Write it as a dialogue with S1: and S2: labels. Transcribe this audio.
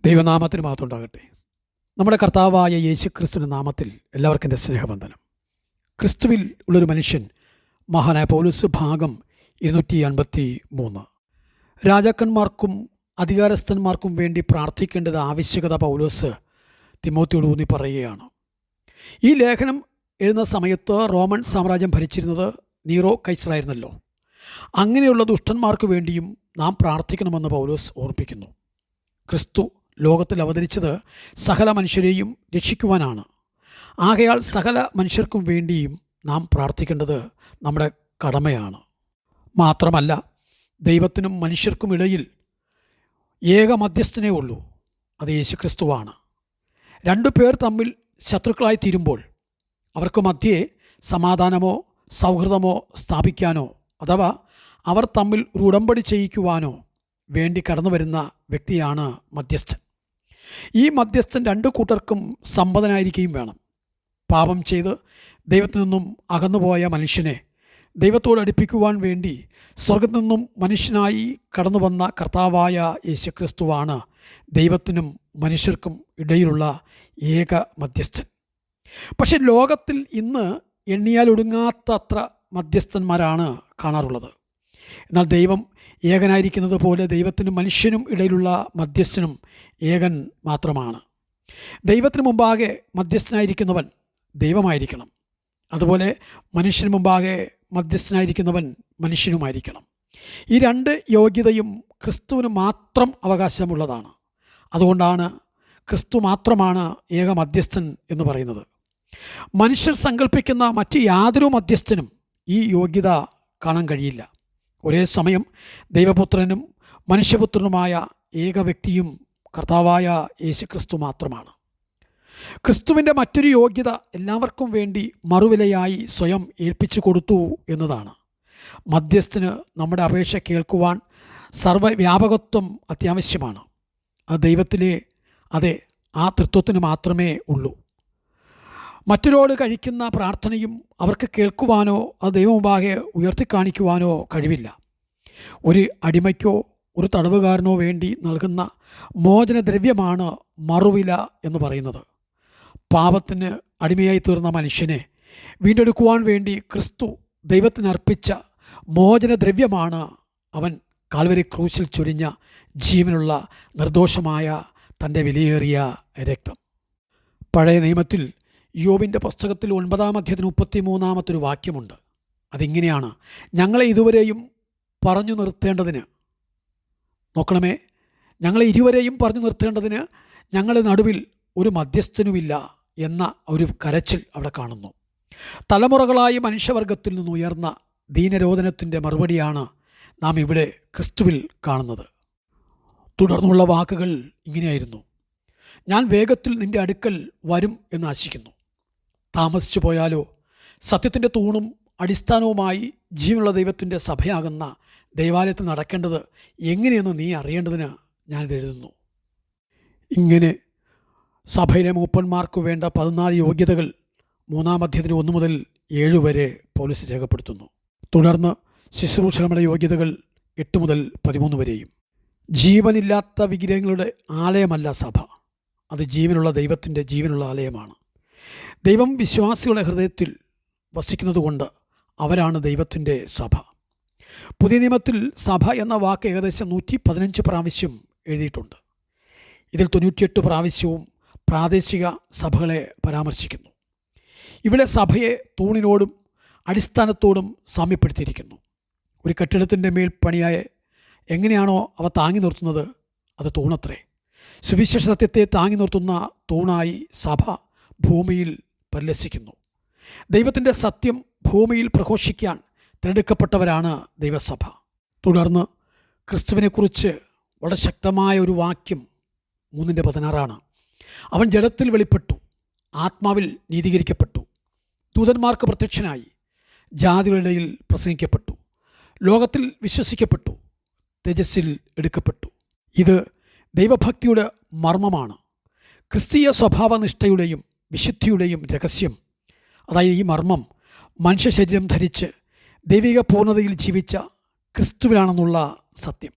S1: ദൈവനാമത്തിന് മഹത്വമുണ്ടാകട്ടെ. നമ്മുടെ കർത്താവായ യേശുക്രിസ്തുവിൻ്റെ നാമത്തിൽ എല്ലാവർക്കും എൻ്റെ സ്നേഹവന്ദനം. ക്രിസ്തുവിൽ ഉള്ളൊരു മനുഷ്യൻ, മഹാനായ പൗലോസ്, ഭാഗം 253. രാജാക്കന്മാർക്കും അധികാരസ്ഥന്മാർക്കും വേണ്ടി പ്രാർത്ഥിക്കേണ്ടത് ആവശ്യകത പൗലോസ് തിമോത്തിയോട് ഊന്നി പറയുകയാണ്. ഈ ലേഖനം എഴുതുന്ന സമയത്ത് റോമൻ സാമ്രാജ്യം ഭരിച്ചിരുന്നത് നീറോ കൈസറായിരുന്നല്ലോ. അങ്ങനെയുള്ള ദുഷ്ടന്മാർക്ക് വേണ്ടിയും നാം പ്രാർത്ഥിക്കണമെന്ന് പൗലോസ് ഓർമ്മിപ്പിക്കുന്നു. ക്രിസ്തു ലോകത്തിൽ അവതരിച്ചത് സകല മനുഷ്യരെയും രക്ഷിക്കുവാനാണ്. ആകയാൽ സകല മനുഷ്യർക്കും വേണ്ടിയും നാം പ്രാർത്ഥിക്കേണ്ടത് നമ്മുടെ കടമയാണ്. മാത്രമല്ല, ദൈവത്തിനും മനുഷ്യർക്കും ഇടയിൽ ഏക മധ്യസ്ഥനേ ഉള്ളൂ, അത് യേശുക്രിസ്തുവാണ്. രണ്ടു പേർ തമ്മിൽ ശത്രുക്കളായി തീരുമ്പോൾ അവർക്ക് മധ്യേ സമാധാനമോ സൗഹൃദമോ സ്ഥാപിക്കാനോ അഥവാ അവർ തമ്മിൽ ഒരു ഉടമ്പടി ചെയ്യിക്കുവാനോ വേണ്ടി കടന്നു വരുന്ന വ്യക്തിയാണ് മധ്യസ്ഥൻ. ഈ മധ്യസ്ഥൻ രണ്ടു കൂട്ടർക്കും സമ്പന്നനായിരിക്കുകയും വേണം. പാപം ചെയ്ത് ദൈവത്തിൽ നിന്നും അകന്നുപോയ മനുഷ്യനെ ദൈവത്തോട് അടുപ്പിക്കുവാൻ വേണ്ടി സ്വർഗത്തിൽ നിന്നും മനുഷ്യനായി കടന്നു വന്ന കർത്താവായ യേശുക്രിസ്തുവാണ് ദൈവത്തിനും മനുഷ്യർക്കും ഇടയിലുള്ള ഏക മധ്യസ്ഥൻ. പക്ഷെ ലോകത്തിൽ ഇന്ന് എണ്ണിയാൽ ഒടുങ്ങാത്തത്ര മധ്യസ്ഥന്മാരാണ് കാണാറുള്ളത്. എന്നാൽ ദൈവം ഏകനായിരിക്കുന്നത് പോലെ ദൈവത്തിനും മനുഷ്യനും ഇടയിലുള്ള മധ്യസ്ഥനും ഏകൻ മാത്രമാണ്. ദൈവത്തിന് മുമ്പാകെ മധ്യസ്ഥനായിരിക്കുന്നവൻ ദൈവമായിരിക്കണം. അതുപോലെ മനുഷ്യന് മുമ്പാകെ മധ്യസ്ഥനായിരിക്കുന്നവൻ മനുഷ്യനുമായിരിക്കണം. ഈ രണ്ട് യോഗ്യതയും ക്രിസ്തുവിന് മാത്രം അവകാശമുള്ളതാണ്. അതുകൊണ്ടാണ് ക്രിസ്തു മാത്രമാണ് ഏക മധ്യസ്ഥൻ എന്ന് പറയുന്നത്. മനുഷ്യർ സങ്കല്പിക്കുന്ന മറ്റ് യാതൊരു മധ്യസ്ഥനും ഈ യോഗ്യത കാണാൻ കഴിയില്ല. ഒരേ സമയം ദൈവപുത്രനും മനുഷ്യപുത്രനുമായ ഏക വ്യക്തിയും കർത്താവായ യേശുക്രിസ്തു മാത്രമാണ്. ക്രിസ്തുവിൻ്റെ മറ്റൊരു യോഗ്യത എല്ലാവർക്കും വേണ്ടി മറുവിലയായി സ്വയം ഏൽപ്പിച്ചു കൊടുത്തു എന്നതാണ്. മധ്യസ്ഥന് നമ്മുടെ അപേക്ഷ കേൾക്കുവാൻ സർവ്വവ്യാപകത്വം അത്യാവശ്യമാണ്. അത് ദൈവത്തിലെ ആ തൃത്വത്തിന് മാത്രമേ ഉള്ളൂ. മറ്റൊരാളോട് കഴിക്കുന്ന പ്രാർത്ഥനയും അവർക്ക് കേൾക്കുവാനോ അത് ദൈവമുമ്പാകെ ഉയർത്തിക്കാണിക്കുവാനോ കഴിവില്ല. ഒരു അടിമയ്ക്കോ ഒരു തടവുകാരനോ വേണ്ടി നൽകുന്ന മോചനദ്രവ്യമാണ് മറുവില എന്ന് പറയുന്നത്. പാപത്തിന് അടിമയായി തീർന്ന മനുഷ്യനെ വീണ്ടെടുക്കുവാൻ വേണ്ടി ക്രിസ്തു ദൈവത്തിനർപ്പിച്ച മോചനദ്രവ്യമാണ് അവൻ കാൽവരി ക്രൂശിൽ ചൊരിഞ്ഞ ജീവനുള്ള നിർദോഷമായ തൻ്റെ വിലയേറിയ രക്തം. പഴയ നിയമത്തിൽ യോബിൻ്റെ പുസ്തകത്തിൽ 9-ാം അധ്യായത്തിന് 33-ാമത്തെ വാക്യമുണ്ട്. അതിങ്ങനെയാണ്: ഞങ്ങളെ ഇതുവരെയും പറഞ്ഞു നിർത്തേണ്ടതിന്, നോക്കണമേ, ഞങ്ങളെ ഇരുവരെയും പറഞ്ഞു നിർത്തേണ്ടതിന് ഞങ്ങളുടെ നടുവിൽ ഒരു മധ്യസ്ഥനുമില്ല എന്ന ഒരു കരച്ചിൽ അവിടെ കാണുന്നു. തലമുറകളായി മനുഷ്യവർഗത്തിൽ നിന്ന് ഉയർന്ന ദീനരോധനത്തിൻ്റെ മറുപടിയാണ് നാം ഇവിടെ ക്രിസ്തുവിൽ കാണുന്നത്. തുടർന്നുള്ള വാക്കുകൾ ഇങ്ങനെയായിരുന്നു: ഞാൻ വേഗത്തിൽ നിൻ്റെ അടുക്കൽ വരും എന്ന് ആശിക്കുന്നു. താമസിച്ചു പോയാലോ സത്യത്തിൻ്റെ തൂണും അടിസ്ഥാനവുമായി ജീവനുള്ള ദൈവത്തിൻ്റെ സഭയാകുന്ന ദൈവാലയത്തിൽ നടക്കേണ്ടത് എങ്ങനെയെന്ന് നീ അറിയേണ്ടതിന് ഞാനിത് എഴുതുന്നു. ഇങ്ങനെ സഭയിലെ മൂപ്പന്മാർക്ക് വേണ്ട 14 യോഗ്യതകൾ 3-ാം അധ്യായത്തിന് 1 മുതൽ 7 വരെ പൗലോസ് രേഖപ്പെടുത്തുന്നു. തുടർന്ന് ശുശ്രൂഷകളുടെ യോഗ്യതകൾ 8 മുതൽ 13 വരെയും. ജീവനില്ലാത്ത വിഗ്രഹങ്ങളുടെ ആലയമല്ല സഭ, അത് ജീവനുള്ള ദൈവത്തിൻ്റെ ജീവനുള്ള ആലയമാണ്. ദൈവം വിശ്വാസികളുടെ ഹൃദയത്തിൽ വസിക്കുന്നതുകൊണ്ട് അവരാണ് ദൈവത്തിൻ്റെ സഭ. പുതിയ നിയമത്തിൽ സഭ എന്ന വാക്ക് ഏകദേശം 115 പ്രാവശ്യം എഴുതിയിട്ടുണ്ട്. ഇതിൽ 98 പ്രാവശ്യവും പ്രാദേശിക സഭകളെ പരാമർശിക്കുന്നു. ഇവിടെ സഭയെ തൂണിനോടും അടിസ്ഥാനത്തോടും സാമ്യപ്പെടുത്തിയിരിക്കുന്നു. ഒരു കെട്ടിടത്തിൻ്റെ മേൽ പണിയായ എങ്ങനെയാണോ അവ താങ്ങി നിർത്തുന്നത്, അത് തൂണത്രേ. സുവിശേഷ സത്യത്തെ താങ്ങി നിർത്തുന്ന തൂണായി സഭ ഭൂമിയിൽ പരിലസിക്കുന്നു. ദൈവത്തിൻ്റെ സത്യം ഭൂമിയിൽ പ്രഘോഷിക്കാൻ തിരഞ്ഞെടുക്കപ്പെട്ടവരാണ് ദൈവസഭ. തുടർന്ന് ക്രിസ്തുവിനെക്കുറിച്ച് വളരെ ശക്തമായ ഒരു വാക്യം 3:16 അവൻ ജഡത്തിൽ വെളിപ്പെട്ടു, ആത്മാവിൽ നീതീകരിക്കപ്പെട്ടു, ദൂതന്മാർക്ക് പ്രത്യക്ഷനായി, ജാതികളുടെ ഇടയിൽ പ്രസംഗിക്കപ്പെട്ടു, ലോകത്തിൽ വിശ്വസിക്കപ്പെട്ടു, തേജസ്സിൽ എടുക്കപ്പെട്ടു. ഇത് ദൈവഭക്തിയുടെ മർമ്മമാണ്. ക്രിസ്തീയ സ്വഭാവനിഷ്ഠയുടെയും വിശുദ്ധിയുടെയും രഹസ്യം, അതായത് ഈ മർമ്മം മനുഷ്യ ശരീരം ധരിച്ച് ദൈവിക പൂർണ്ണതയിൽ ജീവിച്ച ക്രിസ്തുവിലാണെന്നുള്ള സത്യം.